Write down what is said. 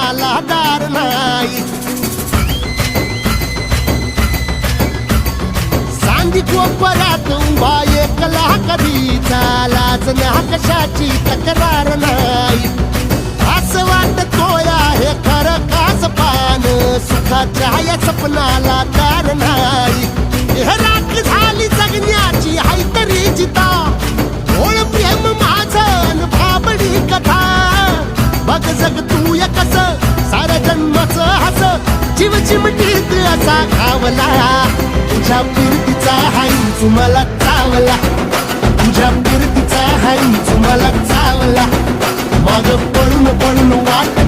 स्वप्नाला दार नाही. सांगी कोपऱ्यात उभा एकला कधीचा, लाज ना कशाची तक्रार नाही. असं वाटतोय आहे खरं काच पान, सुखाच्या या स्वप्नाला दार नाही. राख झाली जगण्याची हाय तरी जिता, ओळ प्रेम माझं भाबडी कथा. बघ जग तू या कस साऱ्या जन्माचं हस, जीव चिमटीत असा घावला. तुझ्या फिरतीचा हाईच मला चावला, तुझ्या फिरतीचा हाईच मला चावला. माग पळून पळून वाट